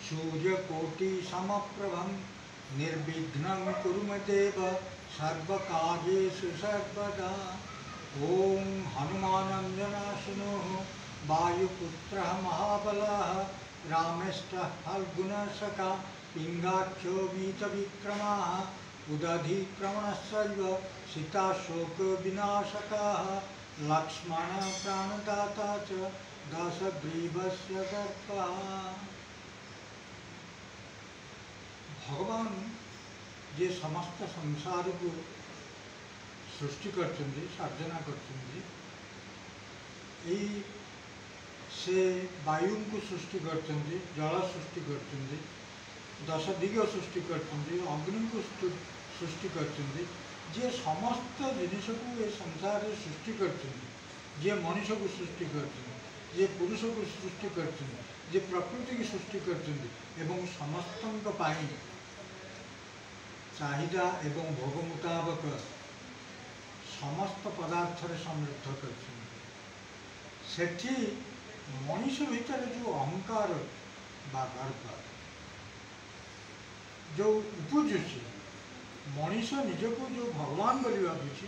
सूर्यकोटि समप्रभं निर्विघ्नं कुरु मे देव सर्वकार्येषु सर्वदा। ओं हनुमानंजनाशनो वायुपुत्रः महाबलः रामेष्टः फल्गुनसखा पिङ्गाख्यो वीतविक्रमः उदधिक्रमणस्यैव सीताशोकविनाशकः लक्ष्मणः प्राणदाता च दशग्रीवस्य दर्पः। भगवान जे समस्त संसार को सृष्टि करछन्ति सर्जना करछन्ति से वायु को सृष्टि करछन्ति जल सृष्टि करछन्ति दश दिग सृष्टि करछन्ति अग्नि को सृष्टि करछन्ति जे समस्त जिनिस को ये संसार सृष्टि करछन्ति जे मनुष्य को सृष्टि करछन्ति जे पुरुष को सृष्टि करछन्ति जे प्रकृति की सृष्टि करछन्ति एवं समस्तଙ୍କ ପାଇଁ चाहिदा एवं भोग मुताबक समस्त पदार्थ समृद्ध कर मनीष भीतर जो अहंकार गर्व जो उपजुची मनीष निजक जो भगवान बोली भावुची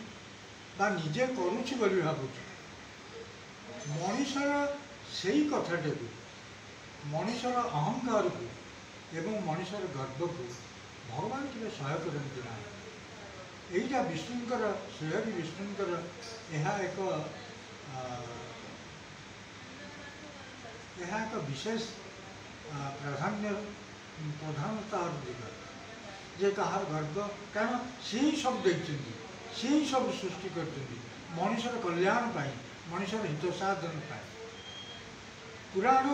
निजे करुची बोली भावुची मनीषर से ही कथाटे को मनीषर अहंकार को एवं मनीषर गर्व को भगवान केवल सहाय करती ना। यहीटा विष्णुंकर श्रीहरि विष्णुंकर यह एक विशेष प्रधानता दिग जे कहार गर्व कारण से ही सब देखते से ही सब सृष्टि करते मनुष्यर कल्याण पाई मनुष्यर हित साधन पाए पुराण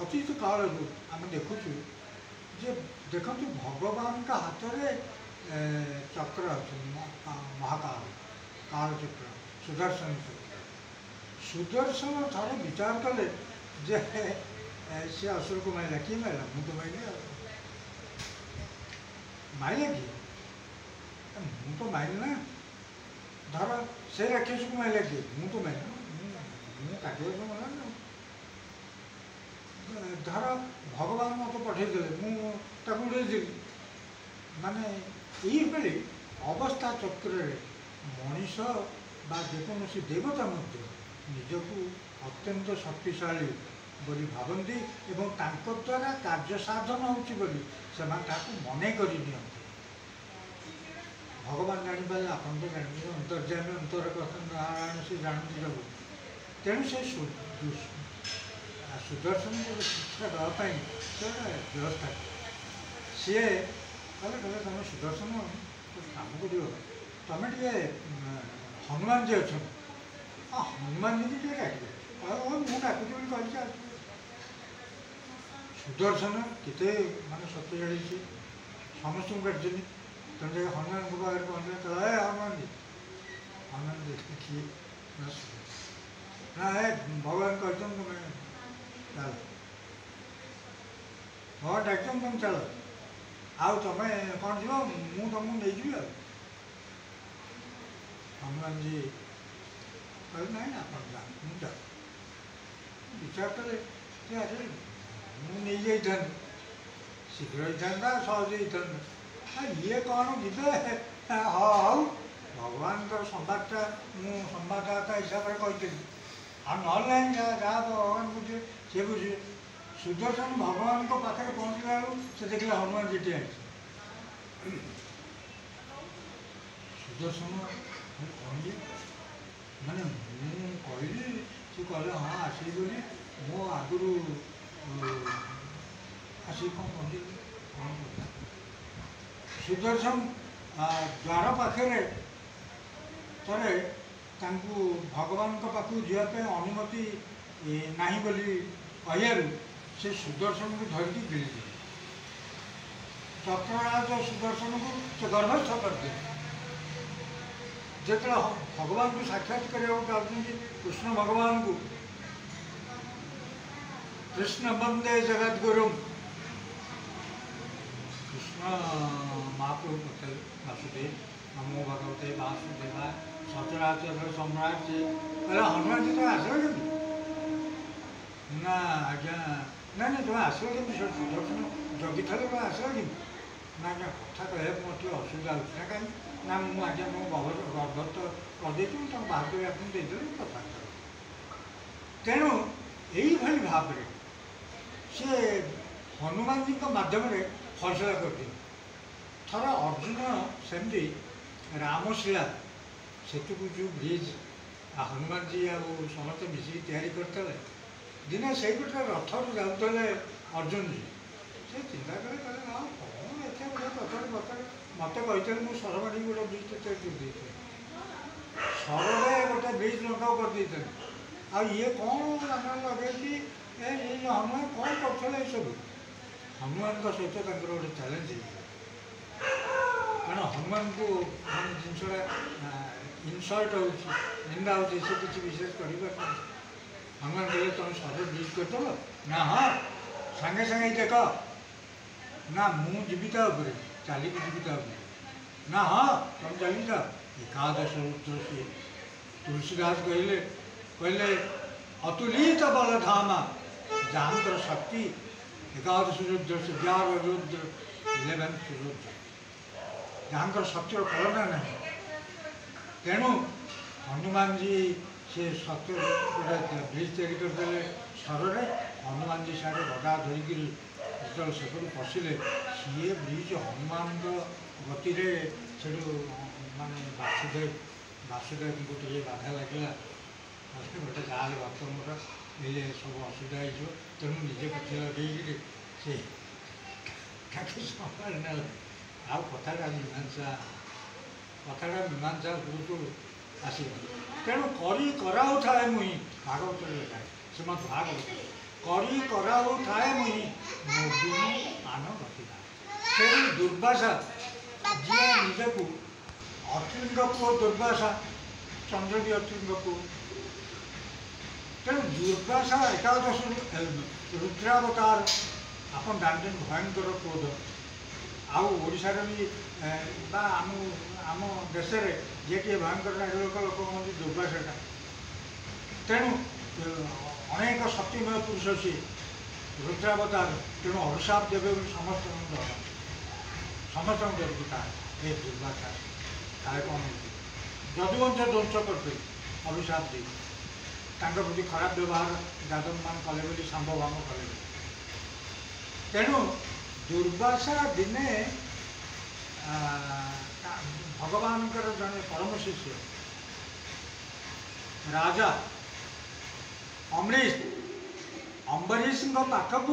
अतीत काल आम देखुचु जे देखु भगवान का हाथ में चक्र अच्छे महाकाल काल चक्र सुदर्शन चक्र सुदर्शन थे विचार कले जे सी असुर को माइला किए माइला मु तो माइली माइला कि मु तो माइली ना धर से राक्षस को माइला कि मु तो माइला मुझे काटे मारा ना धर भगवान मत पठेदे मुझे माने ये अवस्था चक्र मनीष बा जेकोसी देवता निजक अत्यंत शक्तिशाली बोली भावती एवं तांको द्वारा कार्य साधन होची मन कर भगवान जापारे आप तो जानते अंतर्जामी अंतर कथन नारायण से जानते सब तेणु से सुदर्शन को शिक्षा देवाई व्यवस्था सी कहले कहले तुम सुदर्शन काम कर तुम टे हनुमान जी अच्छा हनुमान जी टे डाक मुझे डाकुची कह सुदर्शन केते माने शक्तिशाली सी समस्त काटि तुम हनुमान को पाखे पहुँचे कहला हनुमान जी किए ना भगवान कहते तुम चल हाँ डाक तुम चल आउ तुम कौन जीव मु तुमको नहीं जी हनुमान जी कहते ना आप जा विचार कले मुझे शीघ्र होता सहज होता ये कौन जीवे हाँ भगवान संवादटा मुझे संवाददाता हिसाब से कही आ ना जहाँ भगवान बुझे सी बुझे सुदर्शन भगवान को पाखे पहुँचला बेलू से देखले हनुमान जी टे सुदर्शन कहली माने कहली सी कहले हाँ आसी बोली मो आगुरी आसी कौन कहली कौन सुदर्शन द्वार पाखे थे भगवान पाखु जावाई अनुमति नहीं बोली कहू से सुदर्शन को धरिकी गिरी चक्रराज सुदर्शन को से गर्भस्थ करते जो भगवान को साक्षात करने चाहते कृष्ण भगवान को कृष्ण वंदे जगद्गुरु कृष्ण महाप्रभु पटेल वासुदेव नमो भगवते वासुदेवाय सचराचर सम्राट से हनुमान जी तो आश्रय ना आज्ञा ना ना तुम्हें आसो कि सुदर्शन जगि थे तुम्हें आस कि ना आज्ञा कथा कह मोर टे असुविधा होना कहीं ना मुझे आज्ञा मो गर्भत करदे तुम बाहर करने देदेवी कथा कर तेणु यही भाव में सी हनुमान जी मध्यम फैसला कर दी थर अर्जुन सेमती रामशिला सेतु को जो ब्रिज हनुमान जी आ समस्त मिसिक तैयारी करते दिने से गोटे रथ जाऊे अर्जुन जी से चिंता कले हाँ कौन एत बड़े कथा बता मत कही मुझे सरमाड़ी गोटे ब्रिज तैयारी कर सर गोटे ब्रिज लंका करदे आए कौन राम लगे हनुमान कौन कर सब हनुमान सहित गोटे चैलेंज कारण हनुमान को जिनसा इनसल्ट हो निंदा हो किसी विशेष कर हनुमान कहले तुम सब ब्रिज करदेव ना हाँ सांगे सांगे देख ना मु जीविता चलिक जीविता ना हाँ तुम चली जा एकादश रुद्र से तुलसीदास कहले कहले अतुलित बलधामा जहाँ शक्ति एकादश रुद्र से 11 रुद्र 11th रुद्र जहाँ शक्ति कल्पना ना तेणु हनुमान जी से सत्य गोटे ब्रिज तैयारी करदे सर हनुमान जी सारे गदा धरिक जो सेपटू पशिले सी ब्रिज हनुमान गति से माने वासुदेव को बाधा लगे गोटे जहाँ भक्त मोर ये सब असुविधा हो तेणु निजे पक्ष लगे से संभाल ना आ कथा मीमांसा बहुत आस तेणु करी कराऊ थाए मुई भागवत लिखा श्रीमद भागवत करी कराऊ थाए मुई मोदिनी आन गतिदा से दुर्वासा जी निजक अत्रिंग पुओ दुर्वासा चंद्र भी अत्रिंग पुओ तेणु दुर्वासा एकादश रुद्रावतार आप जानते भयंकर क्रोध आशार भी आम देश जी टे भयंकर लोक लोक कहते दुर्वासा तेणु अनेक शक्तिमय पुरुष सी रुद्रावतार तेणु अभिशाप देवे समस्त समस्त देवता ये दुर्वासा काले कौन जदुवंश ध्वंस करते अभिशाप दे प्रति खराब व्यवहार दादन मान कले सांबभाव कले तेणु दुर्वासा दिने भगवान जड़े परम शिष्य राजा अम्बरीश पाखक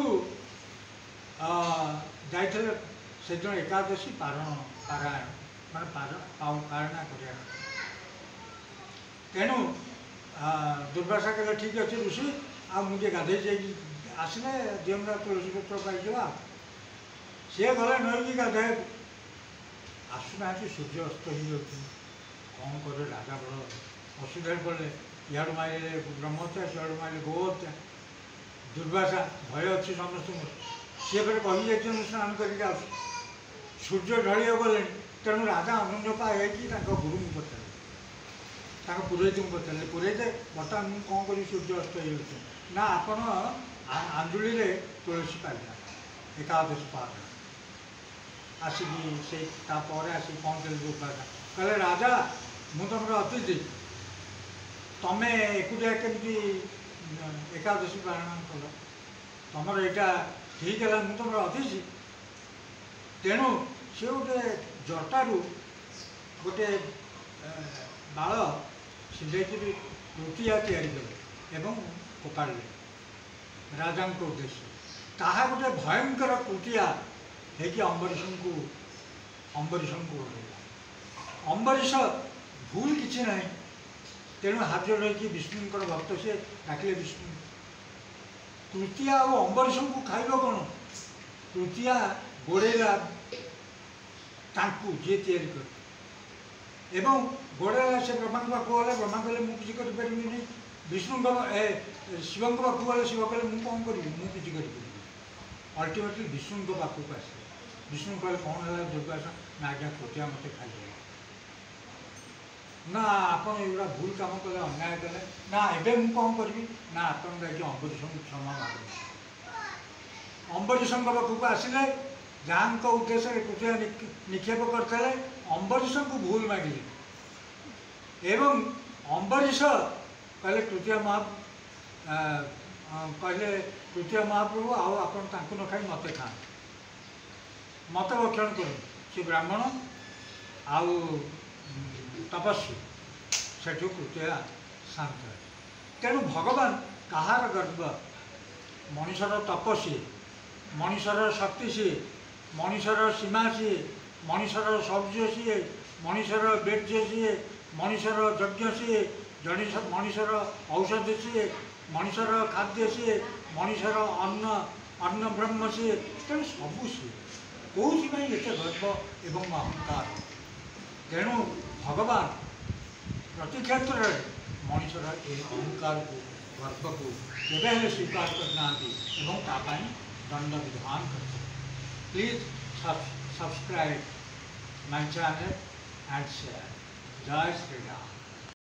जाते से दिन एकादशी पारायण मान पारणा कर तेणु दुर्वासा कहले ठीक अच्छे ऋषि आ मुझे गाधे जाइए आसने दिहरा तुलसी पत्र पाइजा सी गले नई गाधे आसुना सूर्य अस्त हो जाती कौन करे राजा बड़ असुविधा पड़े इाड़ू मारे ब्रह्मत्या सियाड़ू मारे गोहत्या दुर्वासा भय अच्छी समस्त सी फिर कही जाइए स्नान करके सूर्य ढल गले तेणु राजा अनुजपा हो गुरु को पचारे पुरोहित को पचारे पुरोहित बर्तमान मुझे कौन करी सूर्य अस्त हो ना आपण आंजुली तुलसी पाइला एकादश पाठ आसिकी से आसिक पहुँचे दुर्वासा कहले राजा मु तुम अतिथि तमें एकुटिया केमती एकादशी पारण कल तुम यहाँ ठीक है मुझे तुम अतिथि तेणु सी गोटे जटारू गोटे बाल सिंधे तृतीया या फोपाड़े राजा उद्देश्य ताहा गोटे भयंकर कृतिया है अम्बरीश को अम्बरीश भूल किसी ना तेणु हाजिर रही विष्णु भक्त से डाकिले विष्णु तृतीया और अम्बरीश को खाइब कौन तृतीया गोड़ेला जी तैयारी कर एवं गोड़ेला से ब्रह्मा पाक गले ब्रह्मा कहले मुझे करें विष्णु शिव पाक गले शिव कहले मुझे कौन करी मुझे अल्टीमेटली विष्णु पाखक आस विष्णु कहले कौन है दुर्वासा ना आज्ञा तृतीया मत खाई ना आपड़ एगुड़ा भूल कम कले अन्याय कले ना एवं मुझे कौन करी ना आप अम्बरीश क्षमा मांगे अम्बरीशଙ୍କ ପାଖକୁ ଆସିଲେ ଯାହାଙ୍କ ଉଦ୍ଦେଶ୍ୟରେ ତୃତୀୟା ନିକ୍ଷେପ କରିଥିଲେ ଅମ୍ବରୀଶଙ୍କୁ ଭୁଲ ମାଗିଲେ ଏବଂ ଅମ୍ବରୀଶ କହିଲେ ତୃତୀୟ ମହାପ୍ରଭୁ ଆଉ ଆପଣ ତାଙ୍କୁ ନ ଖାଇ ମୋତେ ଖାଆନ୍ତୁ, ମୋତେ ଭକ୍ଷଣ କରନ୍ତୁ। ସେ ବ୍ରାହ୍ମଣ ଆଉ ତପସ୍ୱୀ, ସେଠୁ ତୃତୀୟା ଶାନ୍ତ ହେଲା। ତେଣୁ ଭଗବାନ କାହାର ଗର୍ବ? ମଣିଷର ତପ ସିଏ, ମଣିଷର ଶକ୍ତି ସିଏ, ମଣିଷର ସୀମା ସିଏ, ମଣିଷର ଶୌର୍ଯ୍ୟ ସିଏ, ମଣିଷର ବୀର୍ଯ୍ୟ ସିଏ, ମଣିଷର ଯଜ୍ଞ ସିଏ, ମଣିଷର ଔଷଧ ସିଏ, ମଣିଷର ଖାଦ୍ୟ ସିଏ, ମଣିଷର ଅନ୍ନ ବ୍ରହ୍ମ ସିଏ। ତେଣୁ ସବୁ ସିଏ। କେଉଁଥିପାଇଁ ଏତେ ଗର୍ବ ଏବଂ ଅହଙ୍କାର? ତେଣୁ ଭଗବାନ ପ୍ରତି କ୍ଷେତ୍ରରେ ମଣିଷର ଏ ଅହଙ୍କାରକୁ ଗର୍ବକୁ କେବେ ହେଲେ ସ୍ୱୀକାର କରିନାହାନ୍ତି ଏବଂ ତା ପାଇଁ ଦଣ୍ଡ ବିଧାନ କରିଛନ୍ତି। Please subscribe my channel and share. Jai Sri Ram.